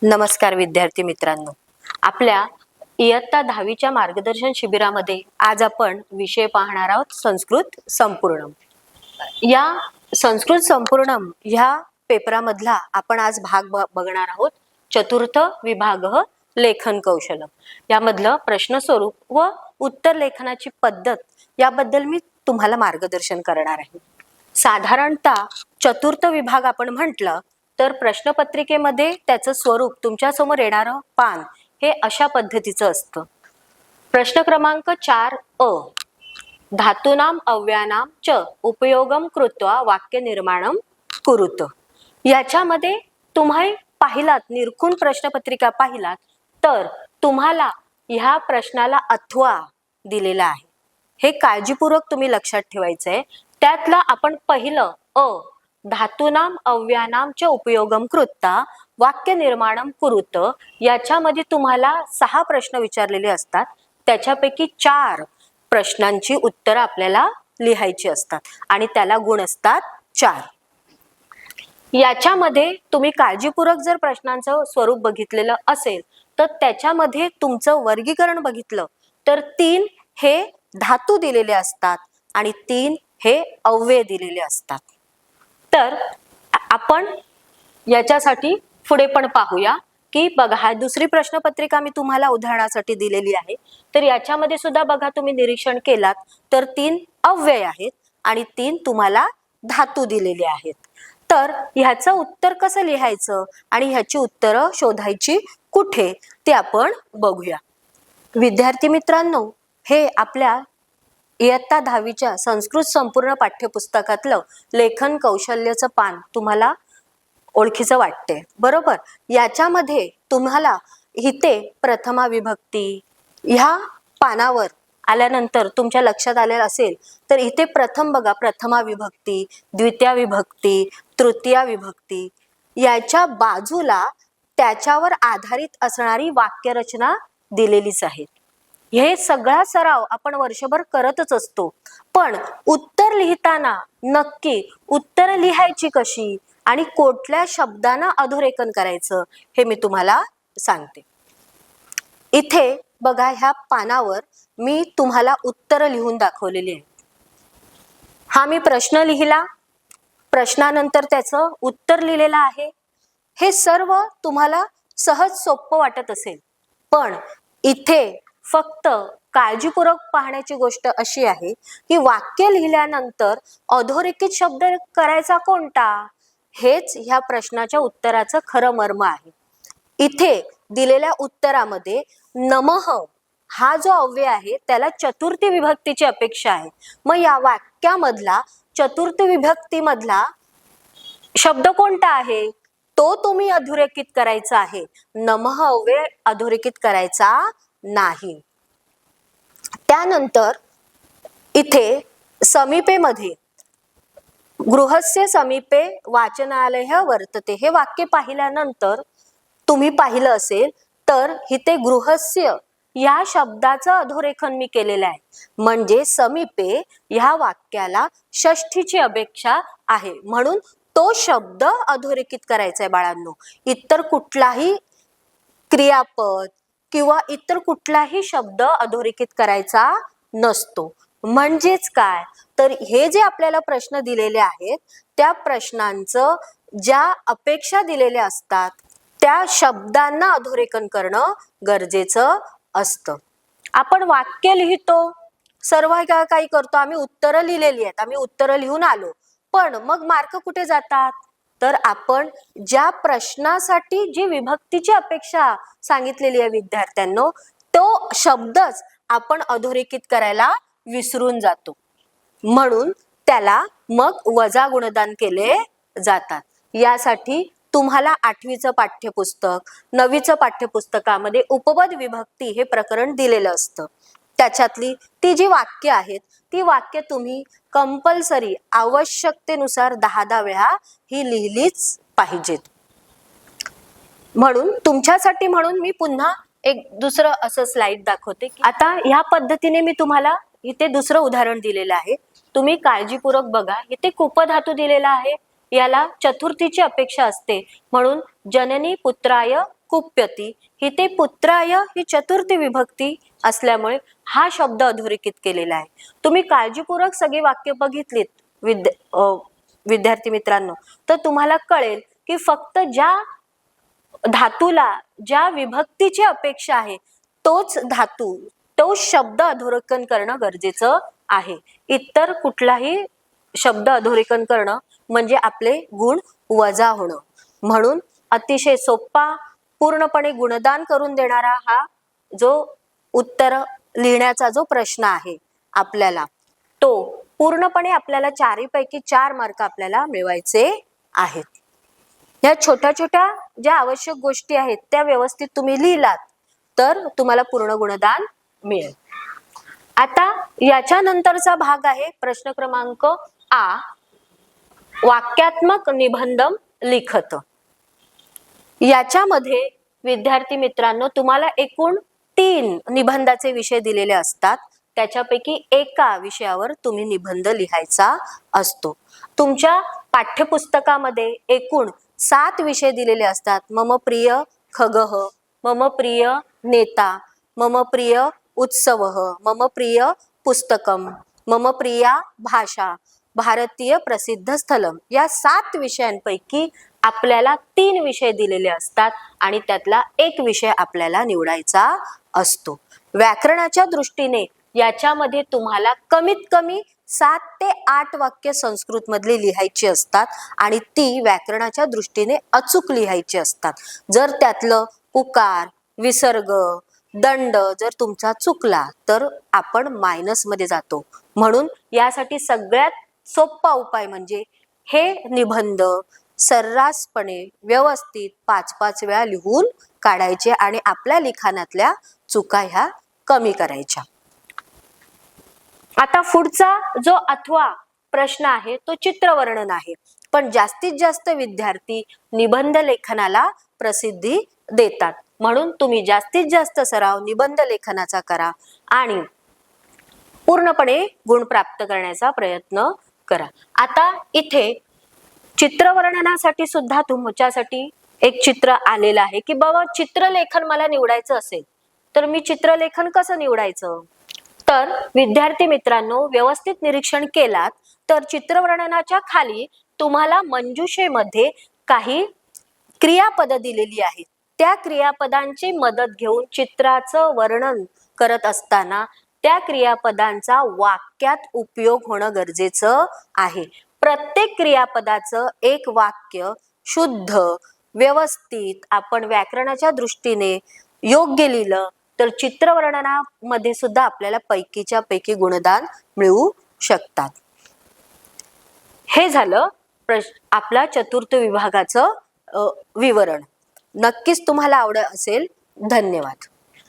नमस्कार विद्यार्थी मित्रांनो, आपल्या इयत्ता 10वीच्या मार्गदर्शन शिबिरामध्ये आज आपण विषय पाहणार आहोत संस्कृत संपूर्णम। या संस्कृत संपूर्णम ह्या पेपरामधला आपण आज भाग बघणार आहोत चतुर्थ विभाग लेखन कौशलम। यामधलं प्रश्न स्वरूप व उत्तर लेखनाची पद्धत याबद्दल मी तुम्हाला मार्गदर्शन करणार आहे। साधारणतः चतुर्थ विभाग आपण म्हटलं तर प्रश्नपत्रिकेमध्ये त्याचं स्वरूप तुमच्या समोर येणारं पान हे अशा पद्धतीचं असतं। प्रश्न क्रमांक 4 अ, धातूनाम अव्ययानाम च उपयोगम कृत्वा वाक्य निर्माणम कुरुत। याच्यामध्ये तुम्ही पाहिलात, निरखून प्रश्नपत्रिका पाहिलात तर तुम्हाला ह्या प्रश्नाला अथवा दिलेला आहे, हे काळजीपूर्वक तुम्ही लक्षात ठेवायचंय। त्यातला आपण पहिलं अ, धातूनाम अव्ययानाम च उपयोगम कृत्वा वाक्य निर्माणम कुरुत, याच्यामध्ये तुम्हाला 6 प्रश्न विचारलेले असतात। त्याच्यापैकी 4 प्रश्नांची उत्तरं आपल्याला लिहायची असतात आणि त्याला गुण असतात 4। याच्यामध्ये तुम्ही काळजीपूर्वक जर प्रश्नांचं स्वरूप बघितलेलं असेल तर त्याच्यामध्ये तुमचं वर्गीकरण बघितलं तर 3 हे धातू दिलेले असतात आणि 3 हे अव्यय दिलेले असतात। तर आपण याच्यासाठी पुढे पण पाहूया की बघा, हा दुसरी प्रश्नपत्रिका मी तुम्हाला उदाहरणासाठी दिलेली आहे। तर याच्यामध्ये सुद्धा बघा, तुम्ही निरीक्षण केलात तर 3 अव्यय आहेत आणि 3 तुम्हाला धातू दिलेले आहेत। तर ह्याचं उत्तर कसं लिहायचं आणि ह्याची उत्तरं शोधायची कुठे ते आपण बघूया। विद्यार्थी मित्रांनो, हे आपल्या इयत्ता 10वीच्या संस्कृत संपूर्ण पाठ्यपुस्तकातलं लेखन कौशल्याचं पान तुम्हाला ओळखीचं वाटते, बरोबर? याच्यामध्ये तुम्हाला इथे प्रथमा विभक्ती ह्या पानावर आल्यानंतर तुमच्या लक्षात आलेलं असेल तर इथे प्रथम बघा, प्रथमा विभक्ती, द्वितीया विभक्ती, तृतीया विभक्ती, याच्या बाजूला त्याच्यावर आधारित असणारी वाक्यरचना दिलेलीच आहे। हे सगळा सराव आपण वर्षभर करतच असतो, पण उत्तर लिहिताना नक्की उत्तर लिहायची कशी आणि कुठल्या शब्दांना अधोरेखन करायचं हे मी तुम्हाला सांगते। इथे बघा, ह्या पानावर मी तुम्हाला उत्तर लिहून दाखवलेली आहे। हा मी प्रश्न लिहिला, प्रश्नानंतर त्याचं उत्तर लिहिलेलं आहे। हे सर्व तुम्हाला सहज सोपं वाटत असेल, पण इथे फक्त काळजीपूर्वक पाहण्याची गोष्ट अशी आहे की वाक्य लिहिल्यानंतर अधोरेखित शब्द करायचा कोणता, हेच ह्या प्रश्नाच्या उत्तराचं खरं मर्म आहे। इथे दिलेल्या उत्तरामध्ये नमः हा जो अव्यय आहे त्याला चतुर्थी विभक्तीची अपेक्षा आहे। मग या वाक्यामधला चतुर्थ विभक्तीमधला शब्द कोणता आहे तो तुम्ही अधोरेखित करायचा आहे, नमः अव्यय अधोरेखित करायचा नाही। त्यानंतर इथे समीपेमध्ये गृहस्य समीपे वाचनालय वर्तते हे वाक्य पाहिल्यानंतर तुम्ही पाहिलं असेल तर इथे गृहस्य या शब्दाचं अधोरेखन मी केलेलं आहे, म्हणजे समीपे ह्या वाक्याला षष्ठीची अपेक्षा आहे म्हणून तो शब्द अधोरेखित करायचा आहे बाळांनो। इतर कुठलाही क्रियापद किंवा इतर कुठलाही शब्द अधोरेखित करायचा नसतो। म्हणजेच काय, तर हे जे आपल्याला प्रश्न दिलेले आहेत त्या प्रश्नांचं ज्या अपेक्षा दिलेल्या असतात त्या शब्दांना अधोरेखन करणं गरजेचं असतं। आपण वाक्य लिहितो, सर्व काही करतो, आम्ही उत्तरं लिहिलेली आहेत, आम्ही उत्तरं लिहून आलो, पण मग मार्क कुठे जातात, तर आपण ज्या प्रश्नासाठी जी विभक्तीची अपेक्षा सांगितलेली आहे विद्यार्थ्यांनो तो शब्दच आपण अधोरेखित करायला विसरून जातो, म्हणून त्याला मग वजा गुणदान केले जातात। यासाठी तुम्हाला 8वीचं पाठ्यपुस्तक 9वीचं पाठ्यपुस्तकामध्ये उपपद विभक्ती हे प्रकरण दिलेलं असतं। त्याच्यातली ती जी वाक्य आहेत ती वाक्य तुम्ही कंपल्सरी आवश्यकतेनुसार 10 वेळा ही लिहिलीच पाहिजेत। म्हणून तुमच्यासाठी म्हणून मी पुन्हा एक दुसरं असं स्लाइड दाखवते। आता ह्या पद्धतीने मी तुम्हाला इथे दुसरं उदाहरण दिलेलं आहे, तुम्ही काळजीपूर्वक बघा। इथे कुपधातू दिलेला आहे, याला चतुर्थीची अपेक्षा असते म्हणून जननी पुत्राय कुप्यति हिते पुत्राय ही चतुर्थी विभक्ती असल्यामुळे हा शब्द अधोरेखित केलेला आहे। तुम्ही काळजीपूर्वक सगळी वाक्य बघितलीत विद्यार्थी मित्रांनो, तर तुम्हाला कळेल की फक्त ज्या धातूला ज्या विभक्तीची अपेक्षा आहे तोच धातू, तोच शब्द अधोरेखन करणं गरजेचं आहे। इतर कुठलाही शब्द अधोरेखन करणं म्हणजे आपले गुण वजा होणं। म्हणून अतिशय सोपा, पूर्णपणे गुणदान करून देणारा हा जो उत्तर लिहिण्याचा जो प्रश्न आहे आपल्याला, तो पूर्णपणे आपल्याला 4 पैकी 4 मार्क आपल्याला मिळवायचे आहेत। या छोट्या छोट्या ज्या आवश्यक गोष्टी आहेत त्या व्यवस्थित तुम्ही लिहिलात तर तुम्हाला पूर्ण गुणदान मिळेल। आता याच्या नंतरचा भाग आहे प्रश्न क्रमांक आ, वाक्यात्मक निबंधम लिखत। याच्यामध्ये विद्यार्थी मित्रांनो तुम्हाला एकूण 3 निबंधाचे विषय दिलेले असतात। त्याच्यापैकी एका विषयावर तुम्ही निबंध लिहायचा असतो। तुमच्या पाठ्यपुस्तकामध्ये एकूण 7 विषय दिलेले असतात। मम प्रिय खगः, मम प्रिय नेता, मम प्रिय उत्सवः, मम प्रिय पुस्तकम, मम प्रिया भाषा, भारतीय प्रसिद्ध स्थलम। या 7 विषयांपैकी आपल्याला 3 विषय दिलेले असतात आणि त्यातला एक विषय आपल्याला निवडायचा असतो। व्याकरणाच्या दृष्टीने याच्यामध्ये तुम्हाला कमीत कमी 7 ते 8 वाक्य संस्कृत मधली लिहायची असतात आणि ती व्याकरणाच्या दृष्टीने अचूक लिहायची असतात। जर त्यातलं उकार, विसर्ग, दंड जर तुमचा चुकला तर आपण मायनस मध्ये जातो। म्हणून यासाठी सगळ्यात सोपा उपाय म्हणजे हे निबंध सर्रासपणे व्यवस्थित 5-5 वेळा लिहून काढायचे आणि आपल्या लिखाणातल्या चुका ह्या कमी करायच्या। आता पुढचा जो अथवा प्रश्न आहे तो चित्रवर्णन आहे, पण जास्तीत जास्त विद्यार्थी निबंध लेखनाला प्रसिद्धी देतात। म्हणून तुम्ही जास्तीत जास्त सराव निबंध लेखनाचा करा आणि पूर्णपणे गुण प्राप्त करण्याचा प्रयत्न करा। आता इथे चित्रवर्णनासाठी सुद्धा तुमच्यासाठी एक चित्र आलेलं आहे की बाबा चित्रलेखन मला निवडायचं असेल तर मी चित्रलेखन कसं निवडायचं। तर विद्यार्थी मित्रांनो व्यवस्थित निरीक्षण केलात तर चित्रवर्णनाच्या खाली तुम्हाला मंजुषेमध्ये काही क्रियापद दिलेली आहेत। त्या क्रियापदांची मदत घेऊन चित्राचं वर्णन करत असताना त्या क्रियापदांचा वाक्यात उपयोग होणं गरजेचं आहे। प्रत्येक क्रियापदाचं एक वाक्य शुद्ध व्यवस्थित आपण व्याकरणाच्या दृष्टीने योग्य लिहिलं तर चित्रवर्णनामध्ये सुद्धा आपल्याला पैकीच्या पैकी गुणदान मिळू शकतात। हे झालं आपला चतुर्थ विभागाचं विवरण। नक्कीच तुम्हाला आवडत असेल। धन्यवाद।